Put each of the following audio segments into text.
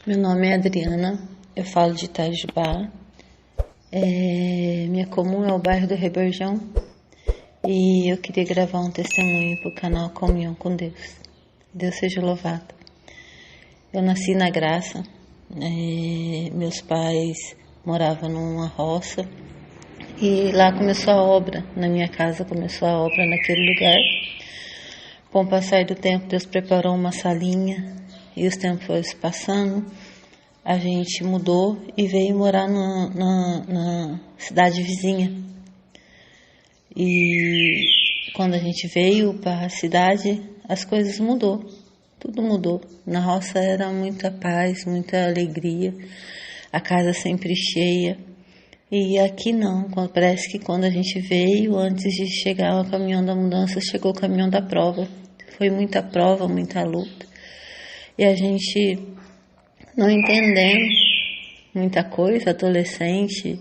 Meu nome é Adriana, eu falo de Itajubá. Minha comum é o bairro do Reborjão e eu queria gravar um testemunho para o canal Comunhão com Deus. Deus seja louvado. Eu nasci na Graça, meus pais moravam numa roça e lá começou a obra, na minha casa começou a obra naquele lugar. Com o passar do tempo, Deus preparou uma salinha e os tempos foram se passando. A gente mudou e veio morar na cidade vizinha. E quando a gente veio para a cidade, as coisas mudou. Tudo mudou. Na roça era muita paz, muita alegria. A casa sempre cheia. E aqui não. Parece que quando a gente veio, antes de chegar o caminhão da mudança, chegou o caminhão da prova. Foi muita prova, muita luta. E a gente não entendendo muita coisa, adolescente,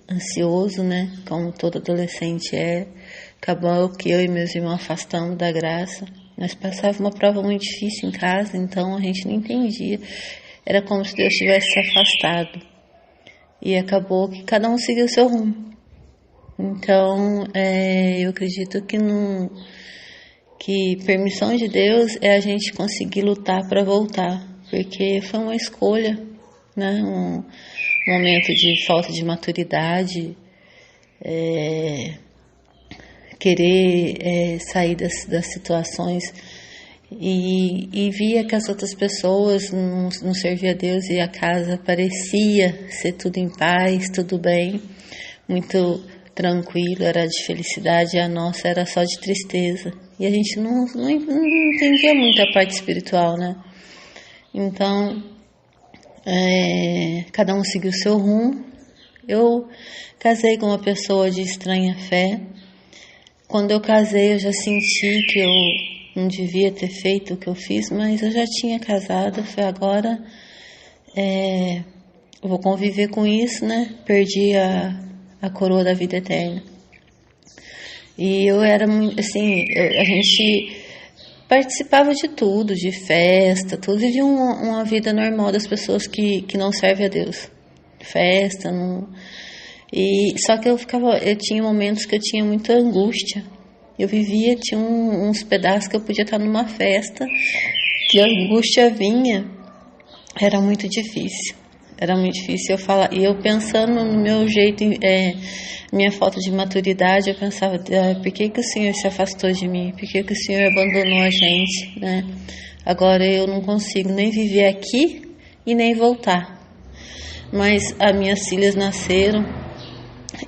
ansioso, né? Como todo adolescente é. Acabou que eu e meus irmãos afastamos da graça. Nós passávamos uma prova muito difícil em casa, então a gente não entendia. Era como se Deus tivesse se afastado. E acabou que cada um seguiu o seu rumo. Então, eu acredito que permissão de Deus é a gente conseguir lutar para voltar, porque foi uma escolha, né? Um momento de falta de maturidade, querer sair das situações e via que as outras pessoas não serviam a Deus e a casa parecia ser tudo em paz, tudo bem, muito tranquilo, era de felicidade, e a nossa era só de tristeza. E a gente não entendia muito a parte espiritual, né? Então, cada um seguiu o seu rumo. Eu casei com uma pessoa de estranha fé. Quando eu casei, eu já senti que eu não devia ter feito o que eu fiz, mas eu já tinha casado. Foi agora, eu vou conviver com isso, né? Perdi a coroa da vida eterna. E eu era muito, assim, a gente participava de tudo, de festa, tudo, vivia uma vida normal das pessoas que não servem a Deus. Festa, não... E só que eu tinha momentos que eu tinha muita angústia. Eu vivia, tinha uns pedaços que eu podia estar numa festa, que a angústia vinha, era muito difícil. Era muito difícil eu falar. E eu pensando no meu jeito, minha falta de maturidade, eu pensava, por que o Senhor se afastou de mim? Por que o Senhor abandonou a gente, né? Agora eu não consigo nem viver aqui e nem voltar. Mas as minhas filhas nasceram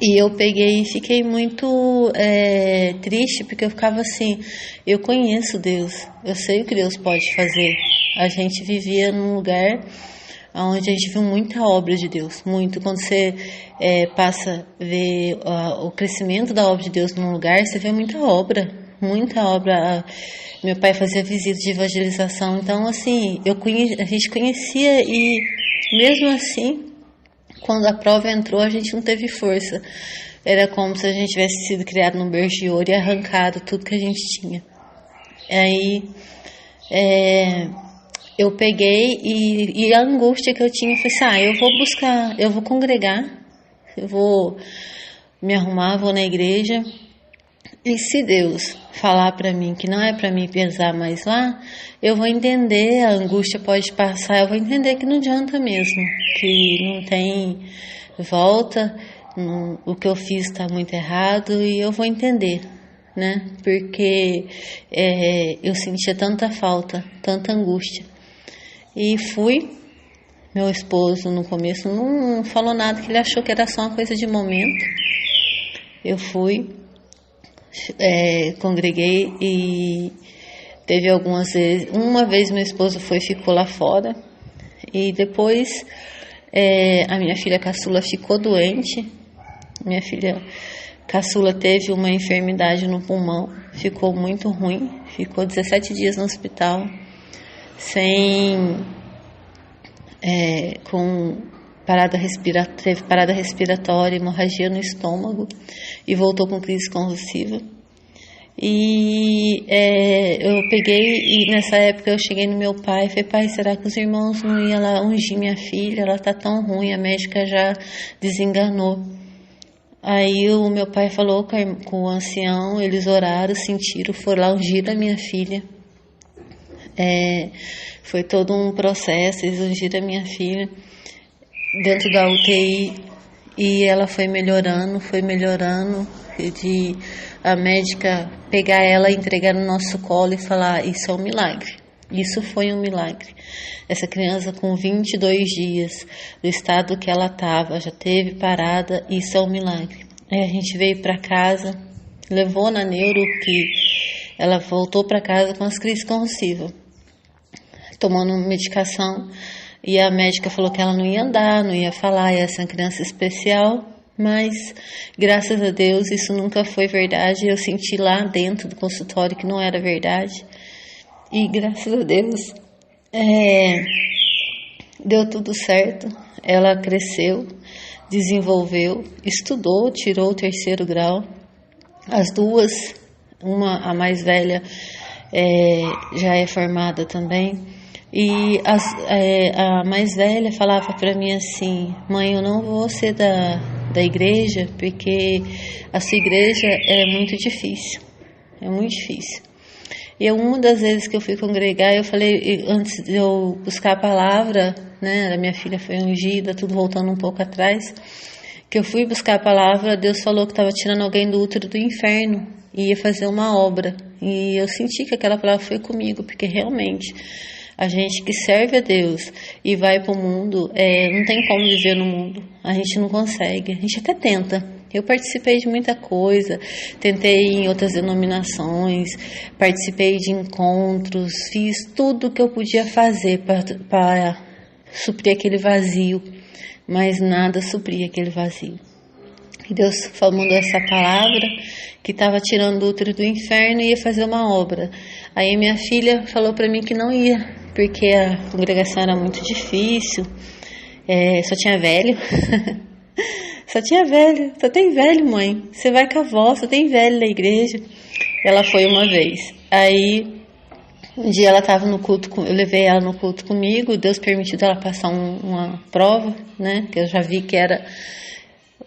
e eu peguei e fiquei muito triste, porque eu ficava assim, eu conheço Deus, eu sei o que Deus pode fazer. A gente vivia num lugar onde a gente viu muita obra de Deus, muito. Quando você passa a ver o crescimento da obra de Deus num lugar, você vê muita obra, muita obra. Meu pai fazia visita de evangelização, então assim, a gente conhecia e mesmo assim, quando a prova entrou, a gente não teve força. Era como se a gente tivesse sido criado num berço de ouro e arrancado tudo que a gente tinha. Aí, eu peguei e a angústia que eu tinha foi assim, eu vou buscar, eu vou congregar, eu vou me arrumar, vou na igreja, e se Deus falar para mim que não é para mim pesar mais lá, eu vou entender, a angústia pode passar, eu vou entender que não adianta mesmo, que não tem volta, o que eu fiz está muito errado, e eu vou entender, né? Porque eu sentia tanta falta, tanta angústia. E fui, meu esposo no começo não falou nada, que ele achou que era só uma coisa de momento. Eu fui, congreguei e teve algumas vezes, uma vez meu esposo ficou lá fora e depois a minha filha caçula ficou doente. Minha filha caçula teve uma enfermidade no pulmão, ficou muito ruim, ficou 17 dias no hospital. Com teve parada respiratória, hemorragia no estômago e voltou com crise convulsiva. E eu peguei, e nessa época eu cheguei no meu pai e falei, pai, será que os irmãos não iam lá ungir minha filha? Ela tá tão ruim, a médica já desenganou. Aí o meu pai falou com o ancião, eles oraram, sentiram, foram lá ungir a minha filha. Foi todo um processo, eles ungiram a minha filha dentro da UTI e ela foi melhorando, de a médica pegar ela, entregar no nosso colo e falar, isso é um milagre. Isso foi um milagre. Essa criança com 22 dias, do estado que ela estava, já teve parada, isso é um milagre. Aí a gente veio para casa, levou na neuro, que ela voltou para casa com as crises convulsivas, tomando medicação, e a médica falou que ela não ia andar, não ia falar, ia ser uma criança especial, mas graças a Deus isso nunca foi verdade. Eu senti lá dentro do consultório que não era verdade, e graças a Deus deu tudo certo. Ela cresceu, desenvolveu, estudou, tirou o 3º grau. As duas, a mais velha já é formada também. E a mais velha falava para mim assim, mãe, eu não vou ser da igreja, porque a sua igreja é muito difícil. E uma das vezes que eu fui congregar, eu falei, antes de eu buscar a palavra, né, a minha filha foi ungida, tudo voltando um pouco atrás, que eu fui buscar a palavra, Deus falou que estava tirando alguém do útero do inferno e ia fazer uma obra. E eu senti que aquela palavra foi comigo, porque realmente a gente que serve a Deus e vai para o mundo, não tem como viver no mundo. A gente não consegue, a gente até tenta. Eu participei de muita coisa, tentei em outras denominações, participei de encontros, fiz tudo o que eu podia fazer para suprir aquele vazio, mas nada supria aquele vazio. E Deus mandou essa palavra que estava tirando o útero do inferno e ia fazer uma obra. Aí minha filha falou para mim que não ia, porque a congregação era muito difícil, só tinha velho. Só tem velho, mãe. Você vai com a avó, só tem velho na igreja. Ela foi uma vez. Aí, um dia ela estava no culto, eu levei ela no culto comigo, Deus permitiu ela passar uma prova, né? Que eu já vi que era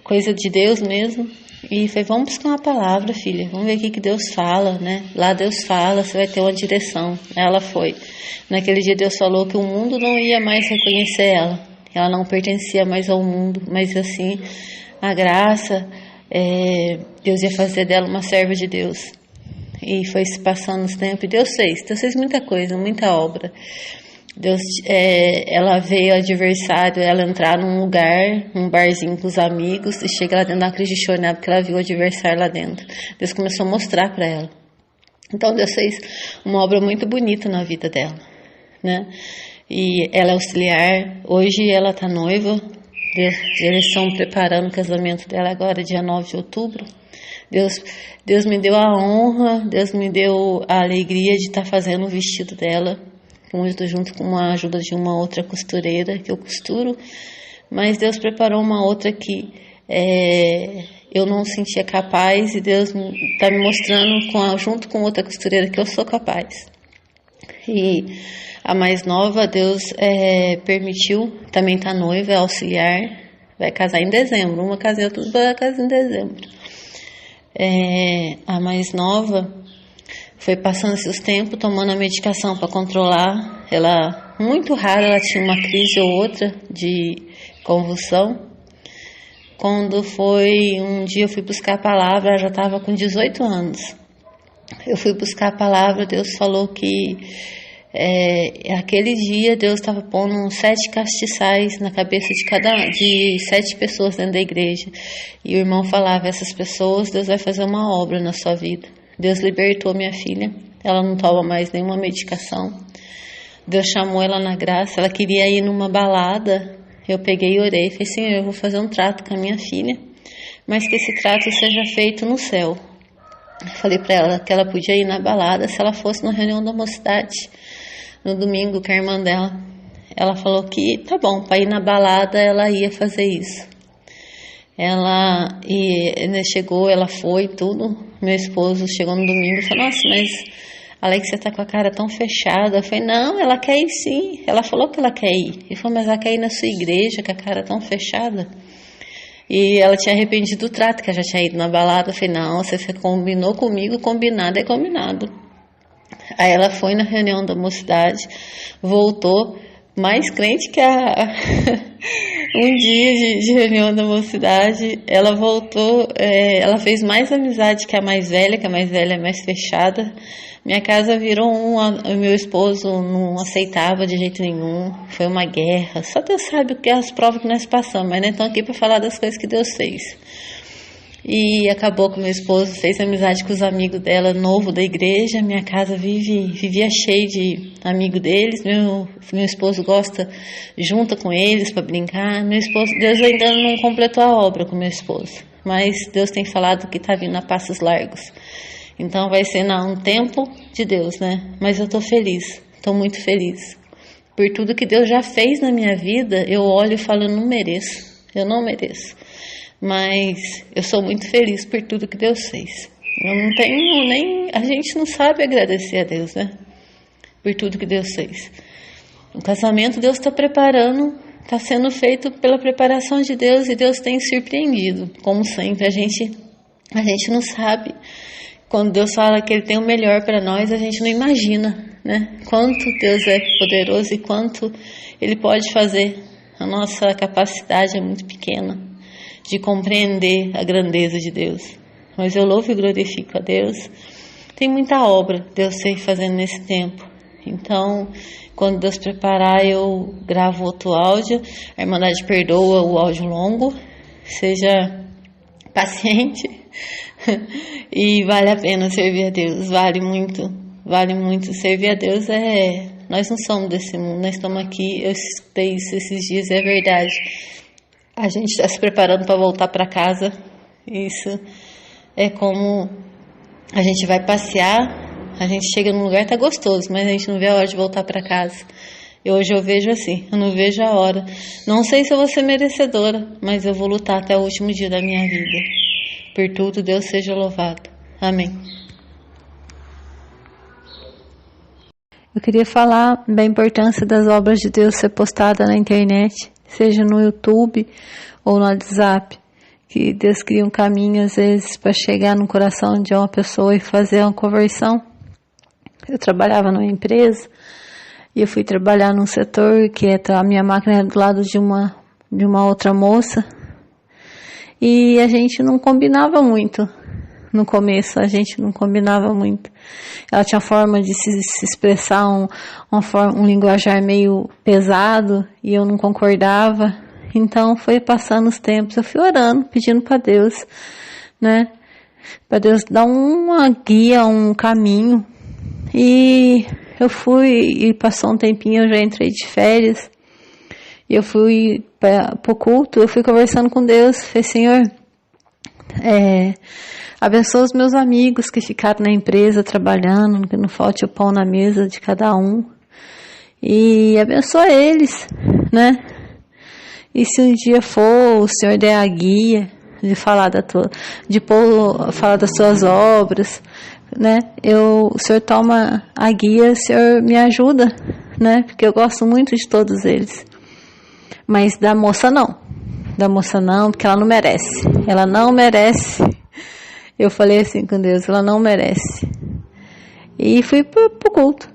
coisa de Deus mesmo. E falei, vamos buscar uma palavra, filha, vamos ver o que Deus fala, né? Lá Deus fala, você vai ter uma direção. Ela foi. Naquele dia Deus falou que o mundo não ia mais reconhecer ela. Ela não pertencia mais ao mundo, mas assim, a graça, Deus ia fazer dela uma serva de Deus. E foi se passando os tempos, e Deus fez muita coisa, muita obra. Ela veio adversário, ela entrar num lugar, num barzinho com os amigos, e chega lá dentro da crise de chorar, porque ela viu o adversário lá dentro. Deus começou a mostrar para ela. Então Deus fez uma obra muito bonita na vida dela, né? E ela é auxiliar, hoje ela está noiva, eles estão preparando o casamento dela agora, dia 9 de outubro. Deus me deu a honra, Deus me deu a alegria de estar fazendo o vestido dela, junto com a ajuda de uma outra costureira que eu costuro, mas Deus preparou uma outra que eu não sentia capaz, e Deus está me mostrando, junto com outra costureira, que eu sou capaz. E a mais nova, Deus permitiu, também está noiva, é auxiliar, vai casar em dezembro. Uma casa em outubro, vai casar em dezembro. A mais nova foi passando esses tempos, tomando a medicação para controlar. Ela, muito rara, ela tinha uma crise ou outra de convulsão. Quando foi um dia eu fui buscar a palavra, ela já estava com 18 anos. Eu fui buscar a palavra, Deus falou que aquele dia Deus estava pondo 7 castiçais na cabeça de 7 pessoas dentro da igreja. E o irmão falava, essas pessoas, Deus vai fazer uma obra na sua vida. Deus libertou minha filha, ela não toma mais nenhuma medicação. Deus chamou ela na graça, ela queria ir numa balada. Eu peguei e orei, falei, Senhor, eu vou fazer um trato com a minha filha, mas que esse trato seja feito no céu. Falei para ela que ela podia ir na balada se ela fosse na reunião da mocidade, no domingo, com a irmã dela. Ela falou que tá bom, para ir na balada ela ia fazer isso. Chegou, ela foi, tudo. Meu esposo chegou no domingo e falou, nossa, mas a Alexia tá com a cara tão fechada. Eu falei, não, ela quer ir sim. Ela falou que ela quer ir. Ele falou, mas ela quer ir na sua igreja, com a cara tão fechada. E ela tinha arrependido do trato, que ela já tinha ido na balada. Eu falei, não, você combinou comigo, combinado é combinado. Aí ela foi na reunião da mocidade, voltou, mais crente que um dia de reunião da mocidade. Ela voltou, ela fez mais amizade que a mais velha, é mais fechada. Minha casa virou meu esposo não aceitava de jeito nenhum, foi uma guerra. Só Deus sabe o que é as provas que nós passamos, mas não estão aqui para falar das coisas que Deus fez. E acabou que meu esposo fez amizade com os amigos dela, novo da igreja. Minha casa vivia cheia de amigos deles. Meu esposo gosta, junta com eles para brincar. Deus ainda não completou a obra com meu esposo, mas Deus tem falado que está vindo a passos largos. Então vai ser um tempo de Deus, né? Mas eu estou feliz, estou muito feliz. Por tudo que Deus já fez na minha vida, eu olho e falo, eu não mereço. Mas eu sou muito feliz por tudo que Deus fez. Eu não tenho nem... A gente não sabe agradecer a Deus, né? Por tudo que Deus fez. O casamento Deus está preparando, está sendo feito pela preparação de Deus e Deus tem surpreendido. Como sempre, a gente não sabe. Quando Deus fala que Ele tem o melhor para nós, a gente não imagina, né? Quanto Deus é poderoso e quanto Ele pode fazer. A nossa capacidade é muito pequena de compreender a grandeza de Deus. Mas eu louvo e glorifico a Deus. Tem muita obra Deus sei fazendo nesse tempo. Então, quando Deus preparar, eu gravo outro áudio. A Irmandade perdoa o áudio longo. Seja paciente. E vale a pena servir a Deus. Vale muito. Servir a Deus nós não somos desse mundo, nós estamos aqui. Eu escutei isso esses dias, é verdade. A gente está se preparando para voltar para casa. Isso é como a gente vai passear, a gente chega num lugar, tá gostoso, mas a gente não vê a hora de voltar para casa. E hoje eu vejo assim, eu não vejo a hora. Não sei se eu vou ser merecedora, mas eu vou lutar até o último dia da minha vida. Por tudo, Deus seja louvado. Amém. Eu queria falar da importância das obras de Deus ser postada na internet, seja no YouTube ou no WhatsApp, que Deus cria um caminho às vezes para chegar no coração de uma pessoa e fazer uma conversão. Eu trabalhava numa empresa e eu fui trabalhar num setor que a minha máquina era do lado de uma outra moça e a gente não combinava muito. No começo a gente não combinava muito. Ela tinha forma de se expressar, um linguajar meio pesado, e eu não concordava. Então foi passando os tempos, eu fui orando, pedindo para Deus, né? Para Deus dar uma guia, um caminho. E eu fui, e passou um tempinho, eu já entrei de férias. E eu fui para o culto, eu fui conversando com Deus, falei, Senhor, abençoa os meus amigos que ficaram na empresa trabalhando, que não falte o pão na mesa de cada um. E abençoa eles, né? E se um dia for, o Senhor der a guia de falar falar das suas obras, né? O Senhor toma a guia, o Senhor me ajuda, né? Porque eu gosto muito de todos eles. Mas da moça não, porque ela não merece. Ela não merece. Eu falei assim com Deus, ela não merece. E fui pro culto,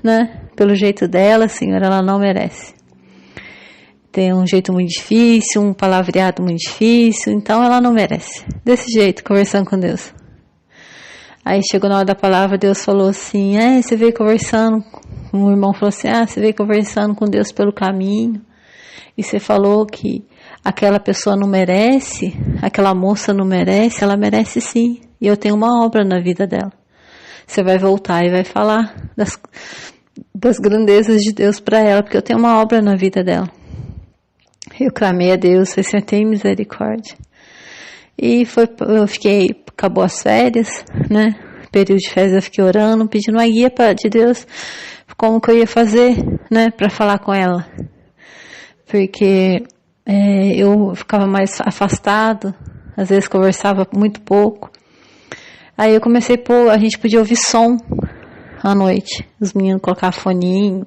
né? Pelo jeito dela, Senhor, ela não merece. Tem um jeito muito difícil, um palavreado muito difícil, então ela não merece. Desse jeito, conversando com Deus. Aí chegou na hora da palavra, Deus falou assim, você veio conversando, um irmão falou assim, você veio conversando com Deus pelo caminho, e você falou que aquela pessoa não merece, aquela moça não merece, ela merece sim. E eu tenho uma obra na vida dela. Você vai voltar e vai falar das grandezas de Deus para ela, porque eu tenho uma obra na vida dela. Eu clamei a Deus, falei, Senhor, tem misericórdia. E acabou as férias, né? Período de férias eu fiquei orando, pedindo uma guia de Deus, como que eu ia fazer, né? Para falar com ela. Porque eu ficava mais afastado, às vezes conversava muito pouco. Aí eu comecei a gente podia ouvir som à noite, os meninos colocavam foninho,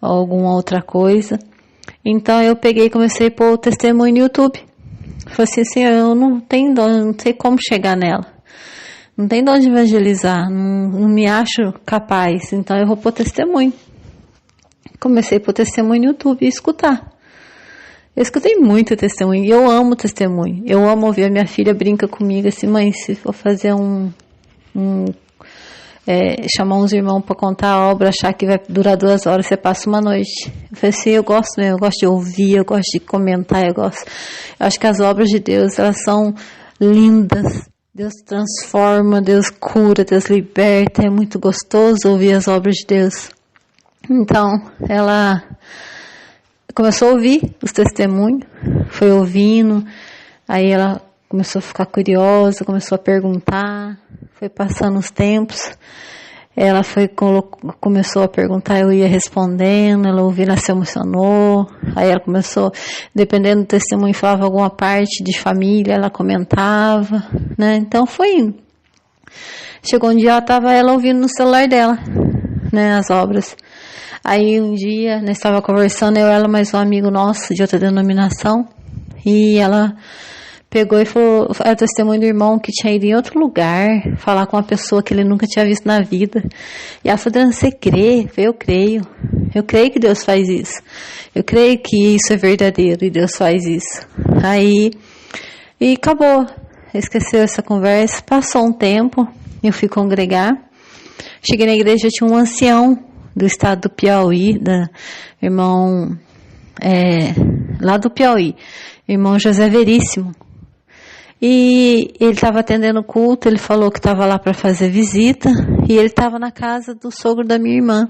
ou alguma outra coisa. Então eu peguei e comecei a pôr o testemunho no YouTube. Falei assim, eu não tenho dono, não sei como chegar nela. Não tem de onde evangelizar, não me acho capaz, então eu vou pôr testemunho. Comecei a pôr testemunho no YouTube e escutar. Eu escutei muito testemunho e eu amo testemunho. Eu amo ouvir, a minha filha brinca comigo assim, mãe, se for fazer chamar uns irmãos para contar a obra, achar que vai durar 2 horas, você passa uma noite. Eu falei assim, eu gosto mesmo, eu gosto de ouvir, eu gosto de comentar, eu acho que as obras de Deus, elas são lindas. Deus transforma, Deus cura, Deus liberta, é muito gostoso ouvir as obras de Deus. Então, ela começou a ouvir os testemunhos, foi ouvindo, aí ela começou a ficar curiosa, começou a perguntar, foi passando os tempos, ela começou a perguntar, eu ia respondendo, ela ouviu, ela se emocionou, aí ela começou, dependendo do testemunho, falava alguma parte de família, ela comentava, né, então foi indo. Chegou um dia, ela ouvindo no celular dela, né, as obras. Aí um dia, nós estava conversando, ela mais um amigo nosso de outra denominação, e ela pegou e falou, era o testemunho do irmão que tinha ido em outro lugar, falar com uma pessoa que ele nunca tinha visto na vida. E ela falou, você crê? Eu creio que Deus faz isso. Eu creio que isso é verdadeiro e Deus faz isso. Aí, e acabou, esqueceu essa conversa, passou um tempo, eu fui congregar, cheguei na igreja, tinha um ancião do estado do Piauí, irmão, lá do Piauí, irmão José Veríssimo. E ele estava atendendo o culto, ele falou que estava lá para fazer visita, e ele estava na casa do sogro da minha irmã.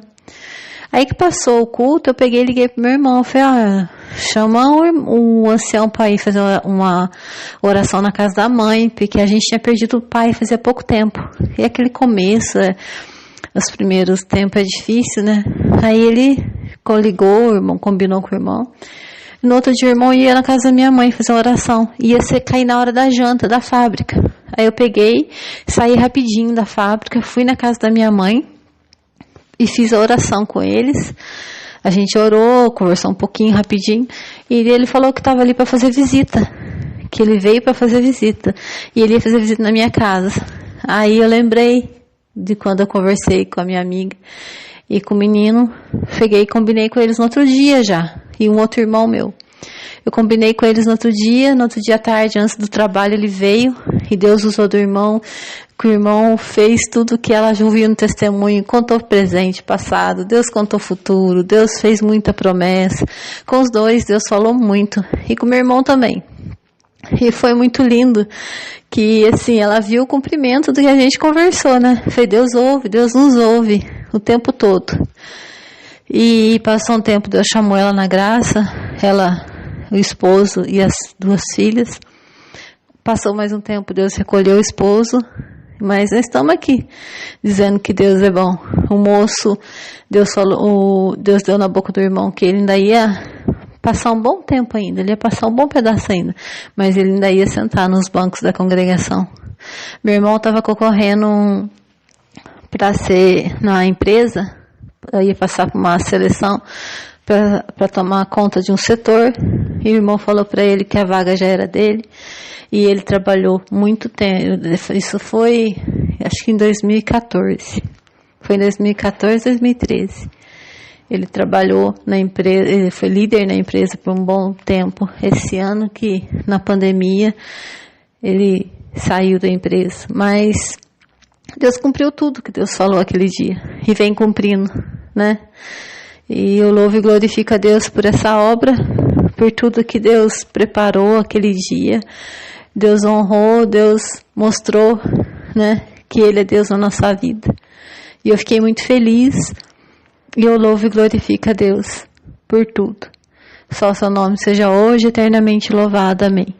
Aí que passou o culto, eu peguei e liguei pro meu irmão, falei, chama o ancião para ir fazer uma oração na casa da mãe, porque a gente tinha perdido o pai fazia pouco tempo. E aquele começo, os primeiros tempos é difícil, né? Aí ele ligou, o irmão combinou com o irmão. No outro dia o irmão ia na casa da minha mãe fazer uma oração. Ia cair na hora da janta, da fábrica. Aí eu peguei, saí rapidinho da fábrica, fui na casa da minha mãe e fiz a oração com eles. A gente orou, conversou um pouquinho rapidinho. E ele falou que estava ali para fazer visita. Que ele veio para fazer visita. E ele ia fazer visita na minha casa. Aí eu lembrei de quando eu conversei com a minha amiga e com o menino, peguei e combinei com eles no outro dia já, e um outro irmão meu. Eu combinei com eles no outro dia à tarde, antes do trabalho, ele veio, e Deus usou do irmão, que o irmão fez tudo que ela já ouviu no testemunho, contou presente, passado, Deus contou futuro, Deus fez muita promessa. Com os dois, Deus falou muito, e com o meu irmão também. E foi muito lindo, que assim, ela viu o cumprimento do que a gente conversou, né? Foi Deus ouve, Deus nos ouve o tempo todo. E passou um tempo, Deus chamou ela na graça, o esposo e as 2 filhas. Passou mais um tempo, Deus recolheu o esposo, mas nós estamos aqui, dizendo que Deus é bom. O moço, Deus deu na boca do irmão que ele ainda ia passar um bom tempo ainda, ele ia passar um bom pedaço ainda, mas ele ainda ia sentar nos bancos da congregação. Meu irmão estava concorrendo para ser na empresa, ia passar por uma seleção para tomar conta de um setor, e o irmão falou para ele que a vaga já era dele, e ele trabalhou muito tempo, isso foi, acho que em 2014, foi em 2014, 2013. Ele trabalhou na empresa, ele foi líder na empresa por um bom tempo. Esse ano que, na pandemia, ele saiu da empresa. Mas Deus cumpriu tudo que Deus falou aquele dia. E vem cumprindo, né? E eu louvo e glorifico a Deus por essa obra, por tudo que Deus preparou aquele dia. Deus honrou, Deus mostrou, né, que Ele é Deus na nossa vida. E eu fiquei muito feliz. E eu louvo e glorifico a Deus por tudo. Só o seu nome seja hoje eternamente louvado. Amém.